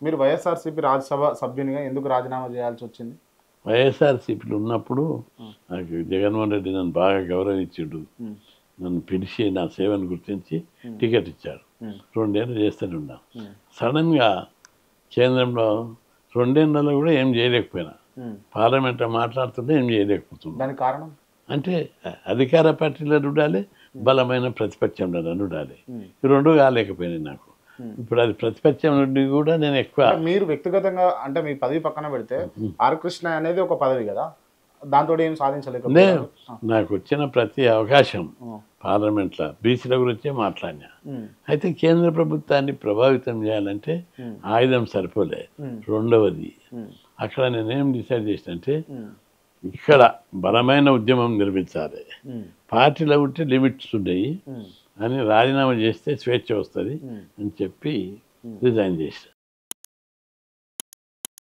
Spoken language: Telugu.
మీరు వైఎస్ఆర్సీపీ రాజ్యసభ సభ్యునిగా ఎందుకు రాజీనామా చేయాల్సి వచ్చింది? వైఎస్ఆర్సీపీలో ఉన్నప్పుడు నాకు జగన్మోహన్ రెడ్డి నన్ను బాగా గౌరవించాడు. నన్ను పిలిచి నా సేవను గుర్తించి టికెట్ ఇచ్చాడు. 2 ఏళ్ళు చేస్తూనే ఉన్నాను. సడన్గా కేంద్రంలో 2 ఏళ్ళలో కూడా ఏం చేయలేకపోయినా, పార్లమెంట్లో మాట్లాడుతుంటే ఏం చేయలేకపోతున్నాను. దానికి కారణం అంటే అధికార పార్టీలో ఉండాలి, బలమైన ప్రతిపక్షంలో ఉండాలి. ఈ 2 కాలేకపోయినాయి నాకు. ఇప్పుడు అది ప్రతిపక్షం నుండి కూడా నేను ఎక్కువ. మీరు వ్యక్తిగతంగా అంటే మీ పదవి పక్కన పెడితే ఆర్ కృష్ణ అనేది ఒక పదవి కదా, దాంతో ఏం సాధించలేకపోయారు. నాకు వచ్చిన ప్రతి అవకాశం పార్లమెంట్లో బీసీల గురించే మాట్లాడినా. అయితే కేంద్ర ప్రభుత్వాన్ని ప్రభావితం చేయాలంటే ఆయుధం సరిపోలే. రెండవది అక్కడ నేనేం డిసైడ్ చేసినంటే ఇక్కడ బలమైన ఉద్యమం నిర్మించాలి, పార్టీలో ఉంటే లిమిట్స్ ఉండేవి అని రాజీనామా చేస్తే స్వేచ్ఛ వస్తుంది అని చెప్పి రిజైన్ చేశాను.